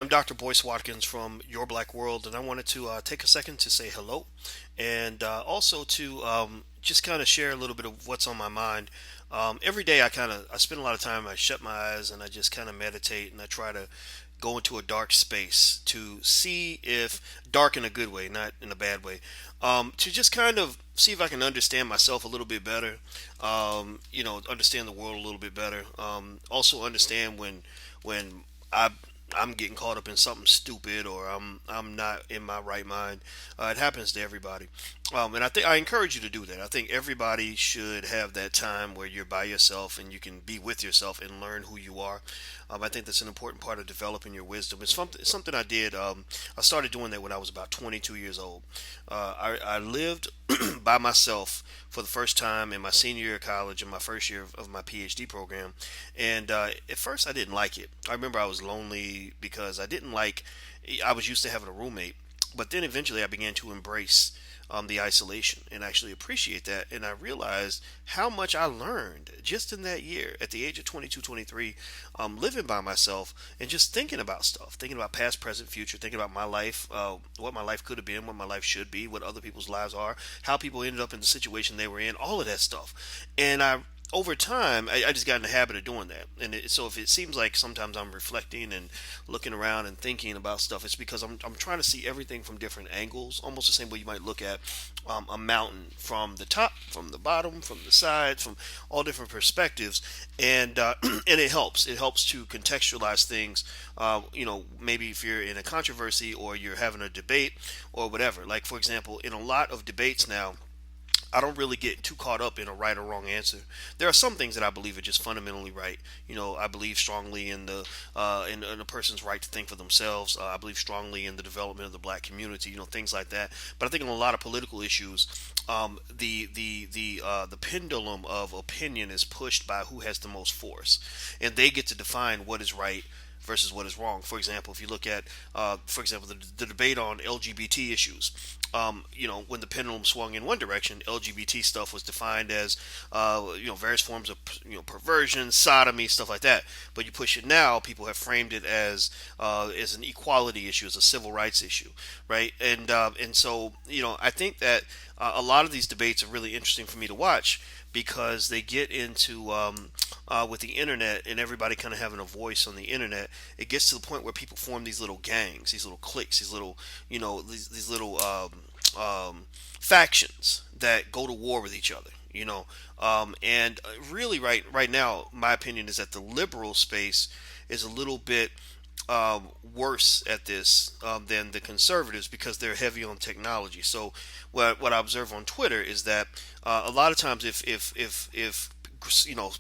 I'm Dr. Boyce Watkins from Your Black World, and I wanted to take a second to say hello and also to just kind of share a little bit of what's on my mind. Every day, I spend a lot of time. I shut my eyes and I just kind of meditate, and I try to go into a dark space to see if dark in a good way, not in a bad way, to just kind of see if I can understand myself a little bit better. Understand the world a little bit better. Also understand when I I'm getting caught up in something stupid or I'm not in my right mind. It happens to everybody, and I think I encourage you to do that. I think everybody should have that time where you're by yourself and you can be with yourself and learn who you are. I think that's an important part of developing your wisdom. It's something I did. I started doing that when I was about 22 years old. I lived by myself for the first time in my senior year of college and my first year of my PhD program. And at first, I didn't like it. I remember I was lonely because I was used to having a roommate. But then eventually, I began to embrace the isolation and actually appreciate that. And I realized how much I learned just in that year at the age of 22, 23, living by myself and just thinking about stuff, thinking about past, present, future, thinking about my life, what my life could have been, what my life should be, what other people's lives are, how people ended up in the situation they were in, all of that stuff. And over time, I just got in the habit of doing that. And so if it seems like sometimes I'm reflecting and looking around and thinking about stuff, it's because I'm trying to see everything from different angles, almost the same way you might look at a mountain from the top, from the bottom, from the side, from all different perspectives. And and it helps. It helps to contextualize things. Maybe if you're in a controversy or you're having a debate or whatever. Like for example, in a lot of debates now, I don't really get too caught up in a right or wrong answer. There are some things that I believe are just fundamentally right. I believe strongly in in a person's right to think for themselves. I believe strongly in the development of the black community. Things like that. But I think in a lot of political issues, the pendulum of opinion is pushed by who has the most force, and they get to define what is right versus what is wrong. For example, if you look at, the debate on LGBT issues, when the pendulum swung in one direction, LGBT stuff was defined as, various forms of, perversion, sodomy, stuff like that. But you push it now, people have framed it as an equality issue, as a civil rights issue, right? And so, I think that a lot of these debates are really interesting for me to watch because they get into with the internet and everybody kind of having a voice on the internet. It gets to the point where people form these little gangs, these little cliques, these little these little factions that go to war with each other. And really, right now, my opinion is that the liberal space is a little bit worse at this than the conservatives because they're heavy on technology. So what I observe on Twitter is that a lot of times if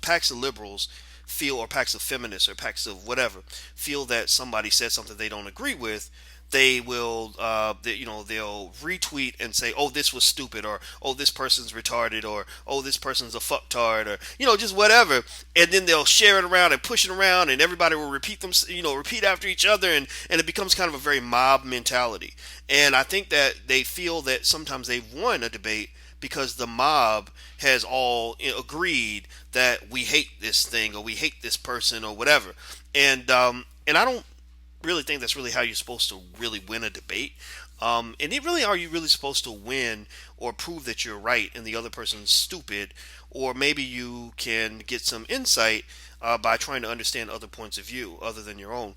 packs of liberals feel, or packs of feminists, or packs of whatever, feel that somebody said something they don't agree with, they will they'll retweet and say, oh, this was stupid, or oh, this person's retarded, or oh, this person's a fucktard, or just whatever. And then they'll share it around and push it around, and everybody will repeat after each other, and it becomes kind of a very mob mentality. And I think that they feel that sometimes they've won a debate because the mob has all agreed that we hate this thing, or we hate this person, or whatever. And I don't really think that's really how you're supposed to really win a debate. Are you really supposed to win or prove that you're right and the other person's stupid? Or maybe you can get some insight by trying to understand other points of view other than your own.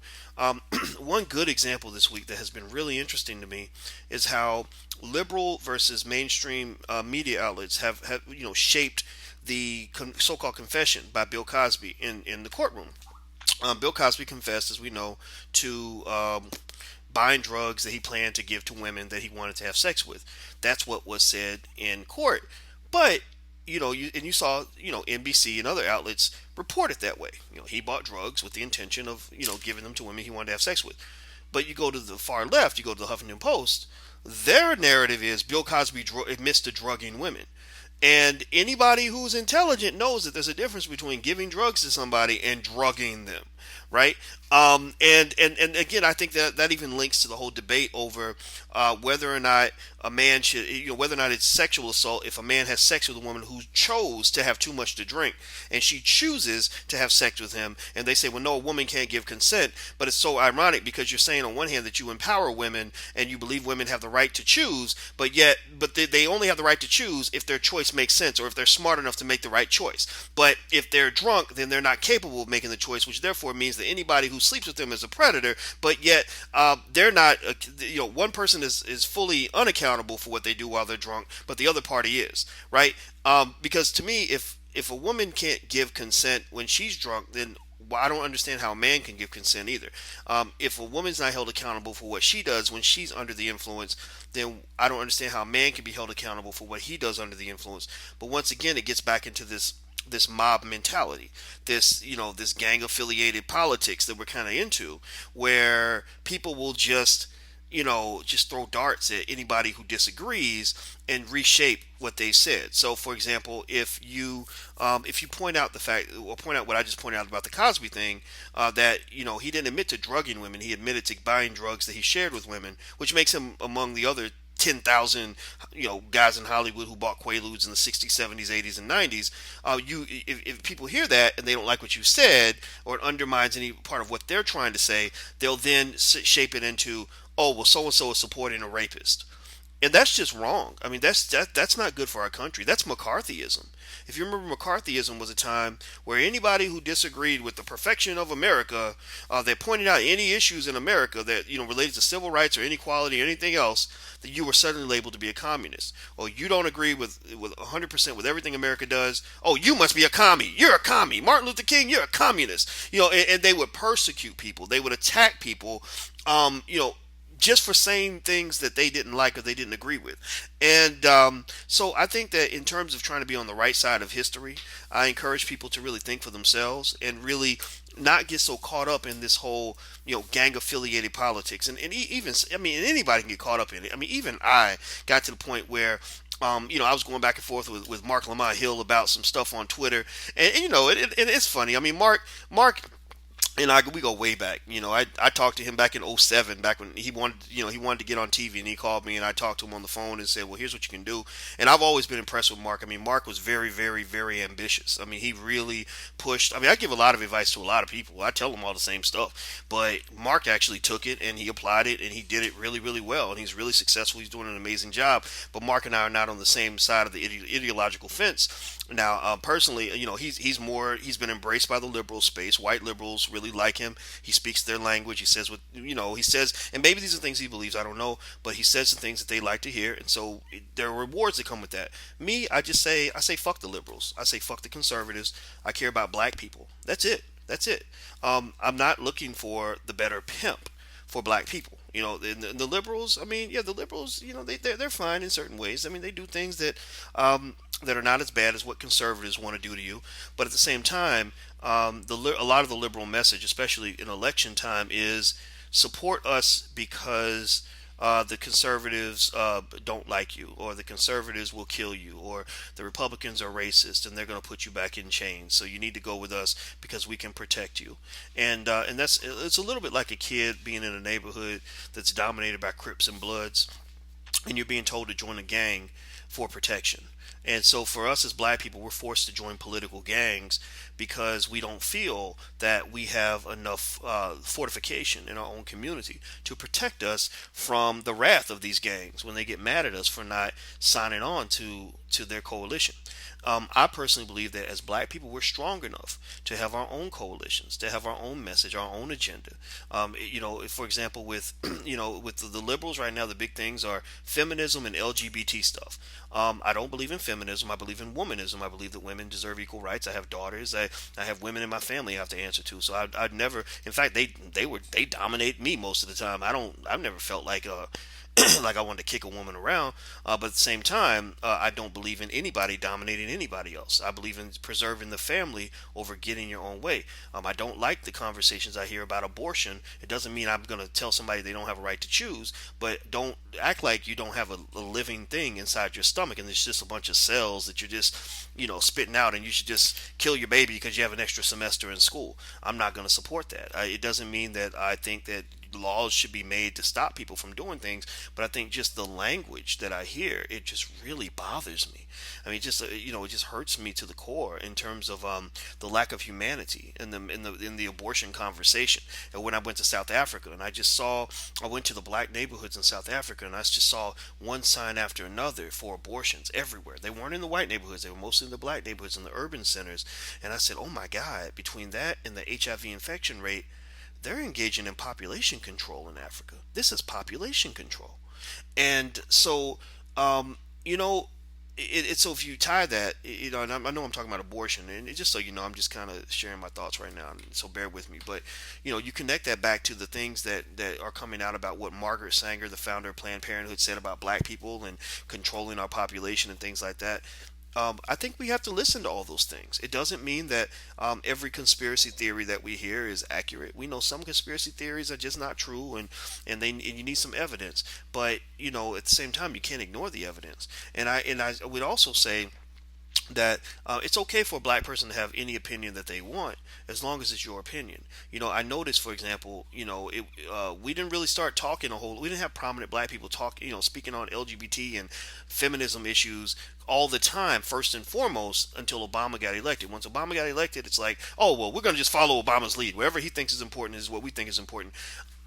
One good example this week that has been really interesting to me is how liberal versus mainstream media outlets have shaped the so-called confession by Bill Cosby in the courtroom. Bill Cosby confessed, as we know, to buying drugs that he planned to give to women that he wanted to have sex with. That's what was said in court. But you saw NBC and other outlets report it that way. He bought drugs with the intention of giving them to women he wanted to have sex with. But you go to the far left, you go to the Huffington Post. Their narrative is Bill Cosby admits to drugging women. And anybody who's intelligent knows that there's a difference between giving drugs to somebody and drugging them. right? And again, I think that that even links to the whole debate over whether or not a man should, whether or not it's sexual assault if a man has sex with a woman who chose to have too much to drink, and she chooses to have sex with him, and they say, well, no, a woman can't give consent. But it's so ironic because you're saying on one hand that you empower women and you believe women have the right to choose, but they only have the right to choose if their choice makes sense or if they're smart enough to make the right choice. But if they're drunk, then they're not capable of making the choice, which therefore means that anybody who sleeps with them is a predator. But yet they're not. One person is fully unaccountable for what they do while they're drunk, but the other party is, right? Because to me, if a woman can't give consent when she's drunk, then I don't understand how a man can give consent either. If a woman's not held accountable for what she does when she's under the influence, then I don't understand how a man can be held accountable for what he does under the influence. But once again, it gets back into this mob mentality, this gang affiliated politics that we're kind of into, where people will just throw darts at anybody who disagrees and reshape what they said. So, for example, if you point out the fact, or point out what I just pointed out about the Cosby thing, that he didn't admit to drugging women, he admitted to buying drugs that he shared with women, which makes him among the other 10,000 guys in Hollywood who bought Quaaludes in the 60s, 70s, 80s, and 90s. If people hear that and they don't like what you said, or it undermines any part of what they're trying to say, they'll then shape it into, oh, well, so and so is supporting a rapist. And that's just wrong. I mean, that's not good for our country. That's McCarthyism. If you remember, McCarthyism was a time where anybody who disagreed with the perfection of America, that pointed out any issues in America that related to civil rights or inequality or anything else, that you were suddenly labeled to be a communist. Or you don't agree with 100% with everything America does. Oh, you must be a commie. You're a commie. Martin Luther King, you're a communist. And they would persecute people. They would attack people. Just for saying things that they didn't like or they didn't agree with. And so I think that in terms of trying to be on the right side of history, I encourage people to really think for themselves and really not get so caught up in this whole, gang affiliated politics. And even, I mean, anybody can get caught up in it. I mean, even I got to the point where I was going back and forth with Mark Lamont Hill about some stuff on Twitter, and it's funny. I mean, Mark and we go way back. I talked to him back in '07, back when he wanted to get on TV, and he called me, and I talked to him on the phone and said, well, here's what you can do. And I've always been impressed with Mark. I mean, Mark was very, very, very ambitious. I mean, he really pushed. I mean, I give a lot of advice to a lot of people. I tell them all the same stuff, but Mark actually took it and he applied it, and he did it really, really well, and he's really successful. He's doing an amazing job. But Mark and I are not on the same side of the ideological fence. Now, personally, he's been embraced by the liberal space. White liberals really like him. He speaks their language. He says he says, and maybe these are things he believes. I don't know, but he says the things that they like to hear, and so there are rewards that come with that. Me, I say fuck the liberals. I say fuck the conservatives. I care about black people. That's it. That's it. I'm not looking for the better pimp for black people. The liberals. I mean, yeah, the liberals. They're fine in certain ways. I mean, they do things that are not as bad as what conservatives want to do to you. But at the same time, a lot of the liberal message, especially in election time, is support us because the conservatives don't like you, or the conservatives will kill you, or the Republicans are racist and they're going to put you back in chains. So you need to go with us because we can protect you. And it's a little bit like a kid being in a neighborhood that's dominated by Crips and Bloods, and you're being told to join a gang for protection. And so for us as black people, we're forced to join political gangs because we don't feel that we have enough fortification in our own community to protect us from the wrath of these gangs when they get mad at us for not signing on to their coalition. I personally believe that as black people, we're strong enough to have our own coalitions, to have our own message, our own agenda. For example, with with the liberals right now, the big things are feminism and LGBT stuff. I don't believe in feminism. I believe in womanism. I believe that women deserve equal rights. I have daughters. I have women in my family I have to answer to. So I'd never. In fact, they dominate me most of the time. I've never felt like like I wanted to kick a woman around, but at the same time, I don't believe in anybody dominating anybody else. I believe in preserving the family over getting your own way. I don't like the conversations I hear about abortion. It doesn't mean I'm going to tell somebody they don't have a right to choose, but don't act like you don't have a living thing inside your stomach and it's just a bunch of cells that you're just, spitting out, and you should just kill your baby because you have an extra semester in school. I'm not going to support that. It doesn't mean that I think that laws should be made to stop people from doing things, but I think just the language that I hear, it just really bothers me. I mean, just it just hurts me to the core in terms of the lack of humanity in the abortion conversation. And when I went to South Africa, and I went to the black neighborhoods in South Africa, and I just saw one sign after another for abortions everywhere. They weren't in the white neighborhoods; they were mostly in the black neighborhoods, in the urban centers. And I said, "Oh my God!" Between that and the HIV infection rate, they're engaging in population control in Africa. This is population control. And so, you know, so if you tie that, and I know I'm talking about abortion, and just so you know, I'm just kind of sharing my thoughts right now, and so bear with me. But you connect that back to the things that are coming out about what Margaret Sanger, the founder of Planned Parenthood, said about black people and controlling our population and things like that. I think we have to listen to all those things. It doesn't mean that every conspiracy theory that we hear is accurate. We know some conspiracy theories are just not true, and you need some evidence. But at the same time, you can't ignore the evidence. And I would also say that it's okay for a black person to have any opinion that they want as long as it's your opinion. I noticed, for example, we didn't really start talking we didn't have prominent black people talk, speaking on LGBT and feminism issues all the time, first and foremost, until Obama got elected. Once Obama got elected, it's like, oh, well, we're going to just follow Obama's lead. Whatever he thinks is important is what we think is important.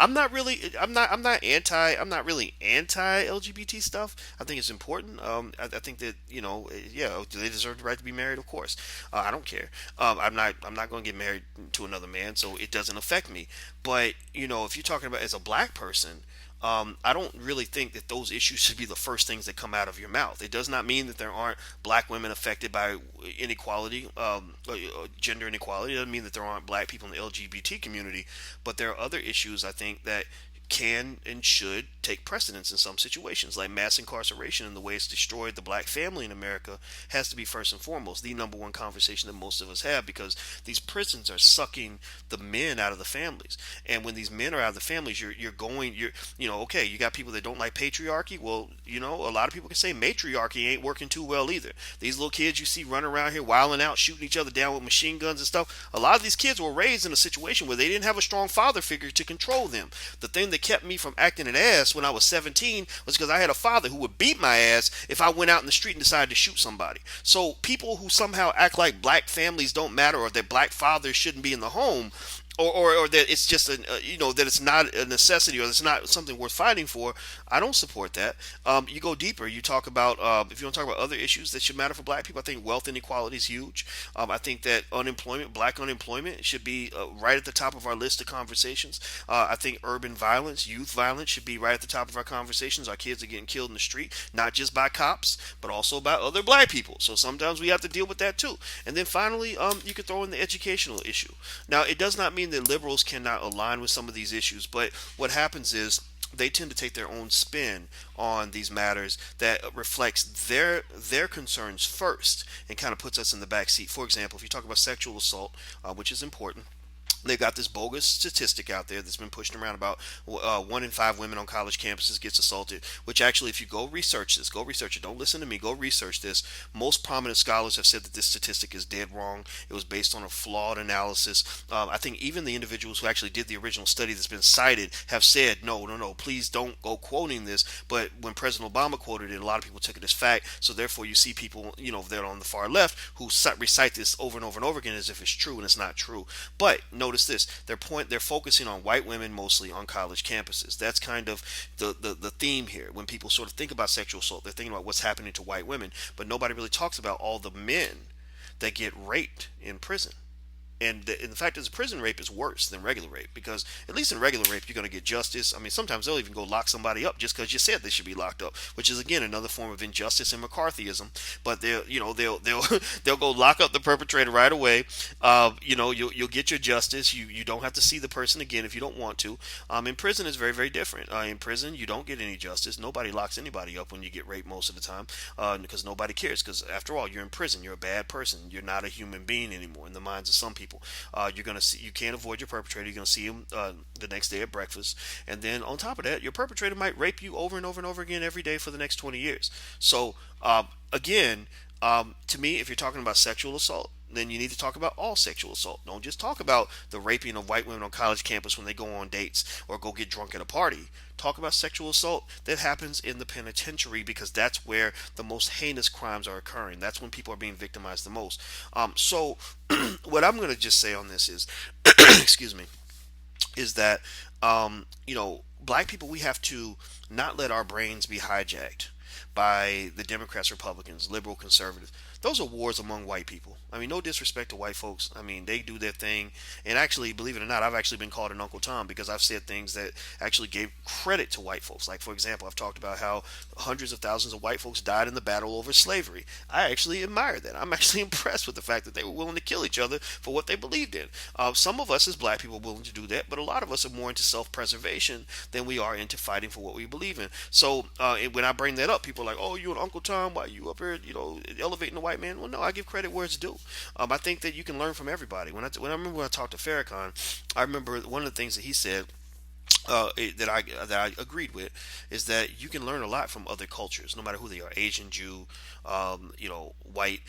I'm not really anti LGBT stuff. I think it's important. I think that, yeah, do they deserve the right to be married? Of course. I don't care. I'm not going to get married to another man, so it doesn't affect me. But, if you're talking about as a black person, I don't really think that those issues should be the first things that come out of your mouth. It does not mean that there aren't black women affected by inequality, gender inequality. It doesn't mean that there aren't black people in the LGBT community. But there are other issues, I think, that can and should take precedence in some situations, like mass incarceration and the way it's destroyed the black family in America has to be first and foremost the number one conversation that most of us have, because these prisons are sucking the men out of the families. And when these men are out of the families, okay, you got people that don't like patriarchy. Well, a lot of people can say matriarchy ain't working too well either. These little kids you see running around here wilding out, shooting each other down with machine guns and stuff, a lot of these kids were raised in a situation where they didn't have a strong father figure to control them. The thing that kept me from acting an ass when I was 17 was because I had a father who would beat my ass if I went out in the street and decided to shoot somebody. So people who somehow act like black families don't matter, or that black fathers shouldn't be in the home, or that it's just that it's not a necessity, or it's not something worth fighting for. I don't support that. You go deeper. You talk about if you want to talk about other issues that should matter for black people. I think wealth inequality is huge. I think that black unemployment, should be right at the top of our list of conversations. I think urban violence, youth violence, should be right at the top of our conversations. Our kids are getting killed in the street, not just by cops, but also by other black people. So sometimes we have to deal with that too. And then finally, you could throw in the educational issue. Now, it does not mean that liberals cannot align with some of these issues, but what happens is they tend to take their own spin on these matters that reflects their concerns first and kind of puts us in the back seat. For example, if you talk about sexual assault, which is important, they've got this bogus statistic out there that's been pushed around about 1 in 5 women on college campuses gets assaulted, which actually, if you go research it, don't listen to me, go research this. Most prominent scholars have said that this statistic is dead wrong. It was based on a flawed analysis. I think even the individuals who actually did the original study that's been cited have said, no, please don't go quoting this. But when President Obama quoted it, a lot of people took it as fact. So therefore, you see people, that are on the far left who recite this over and over and over again as if it's true, and it's not true. But notice this: they're focusing on white women mostly on college campuses. That's kind of the theme here. When people sort of think about sexual assault, they're thinking about what's happening to white women, but nobody really talks about all the men that get raped in prison. And the fact is, prison rape is worse than regular rape, because at least in regular rape you're going to get justice. I mean, sometimes they'll even go lock somebody up just because you said they should be locked up, which is again another form of injustice and McCarthyism. But they'll they'll go lock up the perpetrator right away. You'll get your justice. You don't have to see the person again if you don't want to. In prison is very, very different. In prison you don't get any justice. Nobody locks anybody up when you get raped most of the time, because nobody cares. Because after all, you're in prison. You're a bad person. You're not a human being anymore in the minds of some people. You're gonna see. You can't avoid your perpetrator. You're gonna see him the next day at breakfast, and then on top of that, your perpetrator might rape you over and over and over again every day for the next 20 years. So again, to me, if you're talking about sexual assault, then you need to talk about all sexual assault. Don't just talk about the raping of white women on college campus when they go on dates or go get drunk at a party. Talk about sexual assault that happens in the penitentiary, because that's where the most heinous crimes are occurring. That's when people are being victimized the most. So, what I'm going to just say on this is, excuse me, is that black people, we have to not let our brains be hijacked by the Democrats, Republicans, liberal, conservatives. Those are wars among white people. I mean, no disrespect to white folks. I mean, they do their thing. And actually, believe it or not, I've actually been called an Uncle Tom because I've said things that actually gave credit to white folks. Like, for example, I've talked about how hundreds of thousands of white folks died in the battle over slavery. I actually admire that. I'm actually impressed with the fact that they were willing to kill each other for what they believed in. Some of us as black people are willing to do that, but a lot of us are more into self-preservation than we are into fighting for what we believe in. So when I bring that up, people are like, "Oh, you an Uncle Tom? Why you up here, elevating the white man?" Well, no, I give credit where it's due. I think that you can learn from everybody. When I remember when I talked to Farrakhan, I remember one of the things that he said, that I agreed with, is that you can learn a lot from other cultures, no matter who they are, Asian, Jew, white,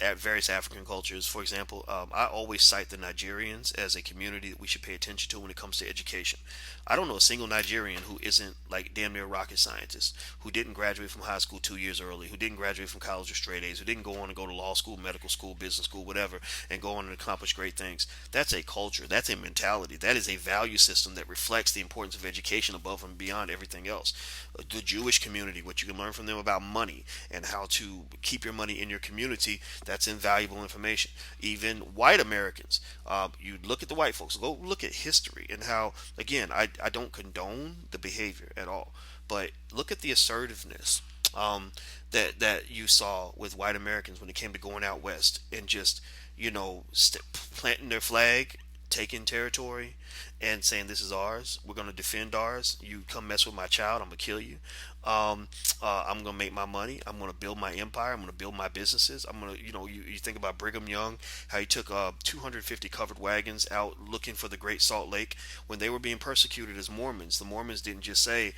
at various African cultures. For example, I always cite the Nigerians as a community that we should pay attention to when it comes to education. I don't know a single Nigerian who isn't like damn near a rocket scientist, who didn't graduate from high school 2 years early, who didn't graduate from college with straight A's, who didn't go on and go to law school, medical school, business school, whatever, and go on and accomplish great things. That's a culture. That's a mentality. That is a value system that reflects the importance of education above and beyond everything else. The Jewish community, what you can learn from them about money and how to keep your money in your community, that's invaluable information. Even white Americans, you look at the white folks, go look at history and how, again, I don't condone the behavior at all, but look at the assertiveness that you saw with white Americans when it came to going out west and just, planting their flag, taking territory, and saying this is ours. We're going to defend ours. You come mess with my child, I'm going to kill you. I'm going to make my money. I'm going to build my empire. I'm going to build my businesses. I'm going to, you think about Brigham Young, how he took 250 covered wagons out looking for the Great Salt Lake when they were being persecuted as Mormons. The Mormons didn't just say,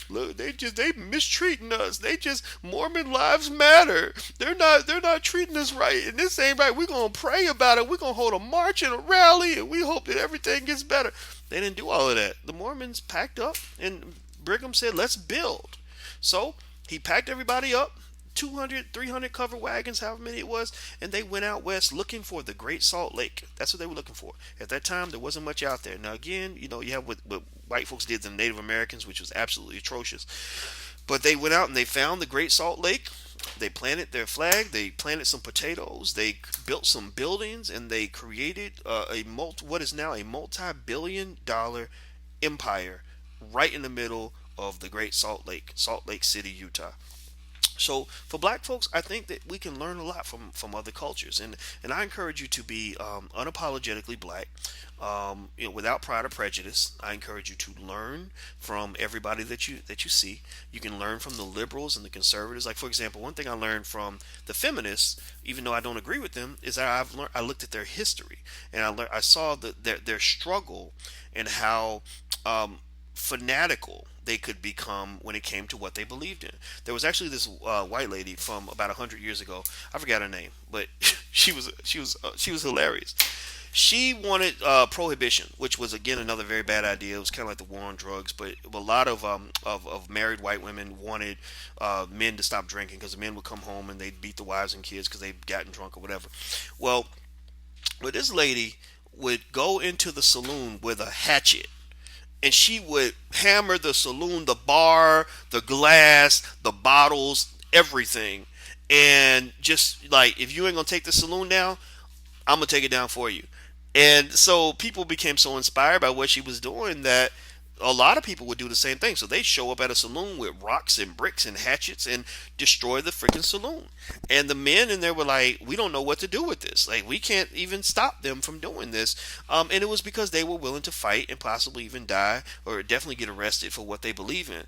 look, they mistreating us. They just, Mormon lives matter. They're not treating us right, and this ain't right. We're going to pray about it. We're going to hold a march and a rally, and we hope that everything gets better. They didn't do all of that. The Mormons packed up, and Brigham said, let's build. So he packed everybody up, 200, 300 covered wagons, however many it was, and they went out west looking for the Great Salt Lake. That's what they were looking for. At that time, there wasn't much out there. Now, again, you have what white folks did to the Native Americans, which was absolutely atrocious. But they went out and they found the Great Salt Lake. They planted their flag. They planted some potatoes. They built some buildings, and they created what is now a multi-billion-dollar empire right in the middle of the Great Salt Lake City, Utah. So for black folks, I think that we can learn a lot from other cultures, and I encourage you to be unapologetically black, without pride or prejudice. I encourage you to learn from everybody that you see. You can learn from the liberals and the conservatives. Like, for example, one thing I learned from the feminists, even though I don't agree with them, is that I looked at their history, and I saw their struggle and how fanatical they could become when it came to what they believed in. There was actually this white lady from about 100 years ago. I forgot her name, but she was hilarious. She wanted prohibition, which was again another very bad idea. It was kind of like the war on drugs, but a lot of married white women wanted men to stop drinking because the men would come home and they'd beat the wives and kids because they'd gotten drunk or whatever. Well, but this lady would go into the saloon with a hatchet, and she would hammer the saloon, the bar, the glass, the bottles, everything. And just like, if you ain't gonna take the saloon down, I'm gonna take it down for you. And so people became so inspired by what she was doing that a lot of people would do the same thing. So they show up at a saloon with rocks and bricks and hatchets and destroy the freaking saloon. And the men in there were like, "We don't know what to do with this. Like, we can't even stop them from doing this." And it was because they were willing to fight and possibly even die or definitely get arrested for what they believe in.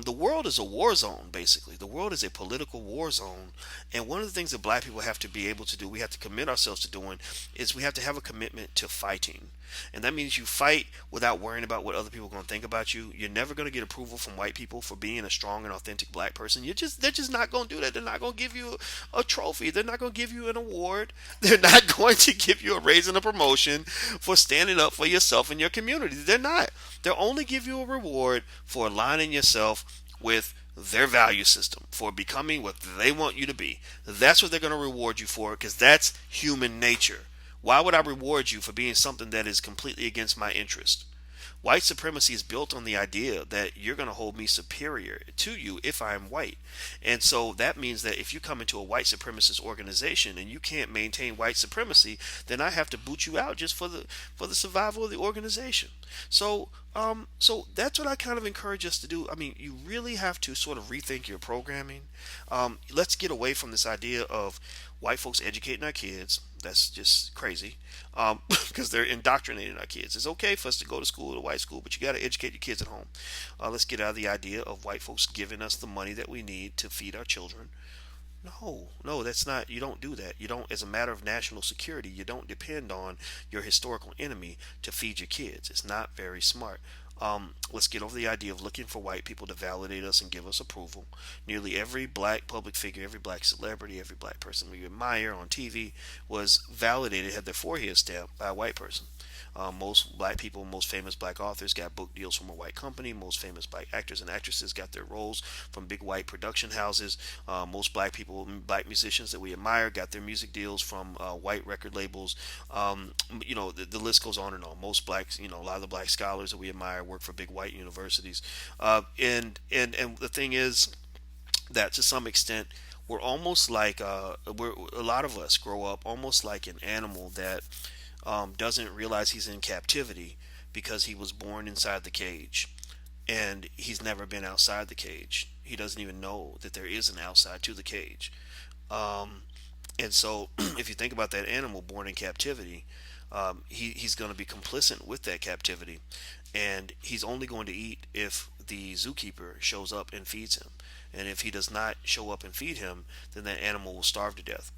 The world is a war zone, basically. The world is a political war zone. And one of the things that black people have to be able to do, we have to commit ourselves to doing, is we have to have a commitment to fighting. And that means you fight without worrying about what other people are going to think about you. You're never going to get approval from white people for being a strong and authentic black person. They're just not going to do that. They're not going to give you a trophy. They're not going to give you an award. They're not going to give you a raise and a promotion for standing up for yourself and your community. They're not. They'll only give you a reward for aligning yourself with their value system, for becoming what they want you to be. That's what they're going to reward you for, because that's human nature. Why would I reward you for being something that is completely against my interest? White supremacy is built on the idea that you're going to hold me superior to you if I'm white. And so that means that if you come into a white supremacist organization and you can't maintain white supremacy, then I have to boot you out just for the survival of the organization. So that's what I kind of encourage us to do. I mean, you really have to sort of rethink your programming. Let's get away from this idea of white folks educating our kids. That's just crazy, because they're indoctrinating our kids. It's okay for us to go to school, to white school, but you got to educate your kids at home. Let's get out of the idea of white folks giving us the money that we need to feed our children. No, no, that's not. You don't do that. You don't, as a matter of national security, you don't depend on your historical enemy to feed your kids. It's not very smart. Let's get over the idea of looking for white people to validate us and give us approval. Nearly every black public figure, every black celebrity, every black person we admire on TV was validated, had their forehead stamped by a white person. Most black people, most famous black authors got book deals from a white company. Most famous black actors and actresses got their roles from big white production houses. Most black people, black musicians that we admire, got their music deals from white record labels. The list goes on and on. Most blacks, a lot of the black scholars that we admire work for big white universities. And the thing is that to some extent, we're almost like a lot of us grow up almost like an animal that doesn't realize he's in captivity because he was born inside the cage and he's never been outside the cage. He doesn't even know that there is an outside to the cage. Um, and so, if you think about that animal born in captivity, he's going to be complicit with that captivity, and he's only going to eat if the zookeeper shows up and feeds him. And if he does not show up and feed him, then that animal will starve to death.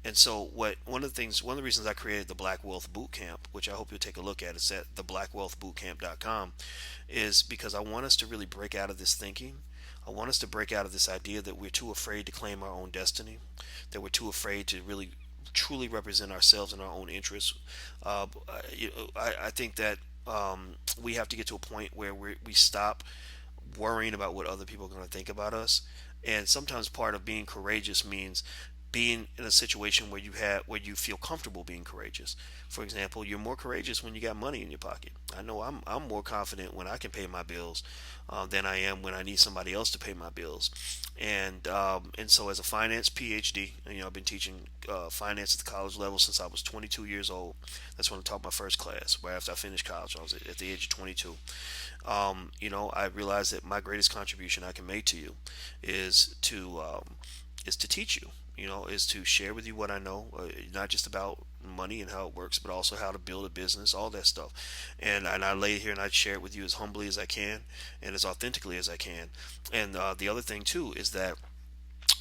And so, one of the reasons I created the Black Wealth Boot Camp, which I hope you'll take a look at, it's at theblackwwealthbootcamp.com, is because I want us to really break out of this thinking. I want us to break out of this idea that we're too afraid to claim our own destiny, that we're too afraid to really truly represent ourselves and our own interests. I think that we have to get to a point where we stop worrying about what other people are going to think about us. And sometimes part of being courageous means being in a situation where you feel comfortable being courageous. For example, you're more courageous when you got money in your pocket. I know I'm more confident when I can pay my bills than I am when I need somebody else to pay my bills. And so as a finance PhD, I've been teaching finance at the college level since I was 22 years old. That's when I taught my first class. Right after I finished college, I was at the age of 22. I realized that my greatest contribution I can make to you is to teach you. Is to share with you what I know, not just about money and how it works, but also how to build a business, all that stuff. And I lay here and I share it with you as humbly as I can and as authentically as I can. And the other thing too is that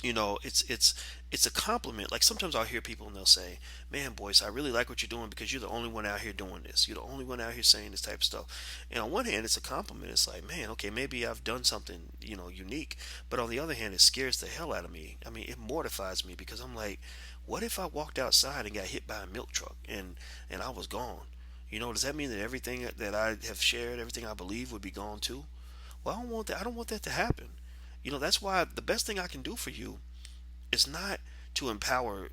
it's a compliment. Like sometimes I'll hear people and they'll say, "Man, Boyce, I really like what you're doing because you're the only one out here doing this. You're the only one out here saying this type of stuff." And on one hand, it's a compliment. It's like, man, okay, maybe I've done something, unique. But on the other hand, it scares the hell out of me. I mean, it mortifies me because I'm like, what if I walked outside and got hit by a milk truck and I was gone? Does that mean that everything that I have shared, everything I believe would be gone too? Well, I don't want that. I don't want that to happen. That's why the best thing I can do for you is not to empower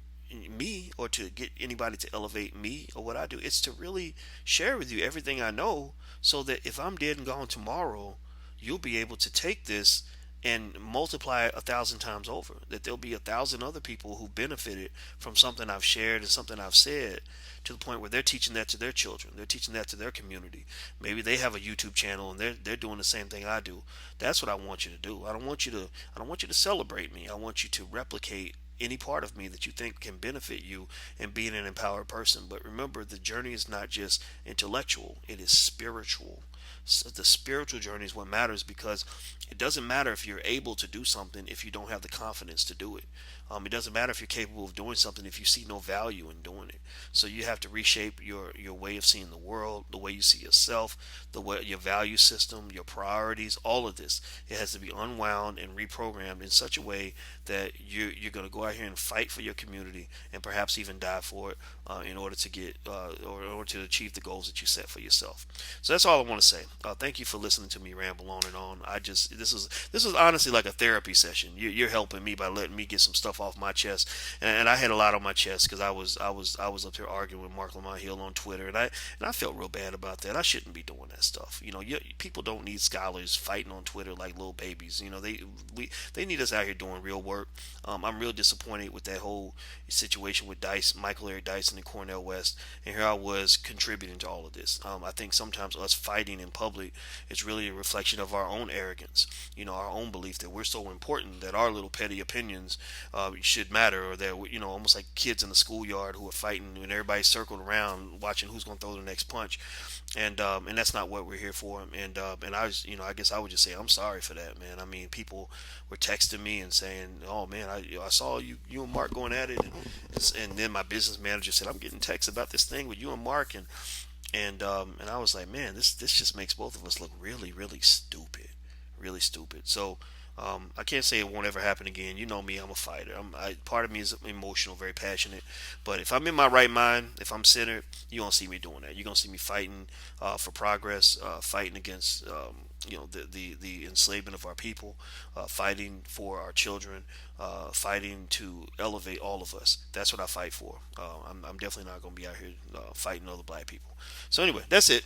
me or to get anybody to elevate me or what I do. It's to really share with you everything I know so that if I'm dead and gone tomorrow, you'll be able to take this and multiply it 1,000 times over. That there'll be 1,000 other people who benefited from something I've shared and something I've said, to the point where they're teaching that to their children. They're teaching that to their community. Maybe they have a YouTube channel and they're doing the same thing I do. That's what I want you to do. I don't want you to celebrate me. I want you to replicate any part of me that you think can benefit you in being an empowered person. But remember, the journey is not just intellectual, it is spiritual. So the spiritual journey is what matters, because it doesn't matter if you're able to do something if you don't have the confidence to do it. It doesn't matter if you're capable of doing something if you see no value in doing it. So you have to reshape your way of seeing the world, the way you see yourself, the way your value system, your priorities, all of this. It has to be unwound and reprogrammed in such a way that you're going to go out here and fight for your community, and perhaps even die for it, in order to get or in order to achieve the goals that you set for yourself. So that's all I want to say. Thank you for listening to me ramble on and on. I just this is honestly like a therapy session. You're helping me by letting me get some stuff off my chest, and I had a lot on my chest because I was up here arguing with Mark Lamont Hill on Twitter, and I felt real bad about that. I shouldn't be doing that stuff. People don't need scholars fighting on Twitter like little babies. They need us out here doing real work. I'm real disappointed with that whole situation with Michael Eric Dyson and Cornel West, and here I was contributing to all of this. I think sometimes us fighting in public is really a reflection of our own arrogance, our own belief that we're so important that our little petty opinions should matter, or that almost like kids in the schoolyard who are fighting and everybody's circled around watching who's going to throw the next punch, and that's not what we're here for. And I guess I would just say I'm sorry for that, man. I mean, people were texting me and saying, "Oh man, I saw you and Mark going at it," and then my business manager said, "I'm getting texts about this thing with you and Mark," and I was like, "Man, this just makes both of us look really really stupid, really stupid." So. I can't say it won't ever happen again. You know me, I'm a fighter. Part of me is emotional, very passionate. But if I'm in my right mind, if I'm centered, you're going to see me doing that. You're going to see me fighting for progress, fighting against the enslavement of our people, fighting for our children, fighting to elevate all of us. That's what I fight for. I'm definitely not going to be out here fighting other black people. So anyway, that's it.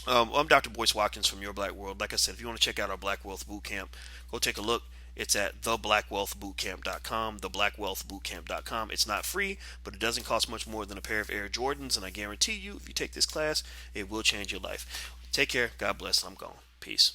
I'm Dr. Boyce Watkins from Your Black World. Like I said, if you want to check out our Black Wealth Bootcamp, go take a look. It's at theblackwealthbootcamp.com, theblackwealthbootcamp.com. It's not free, but it doesn't cost much more than a pair of Air Jordans, and I guarantee you, if you take this class, it will change your life. Take care. God bless. I'm gone. Peace.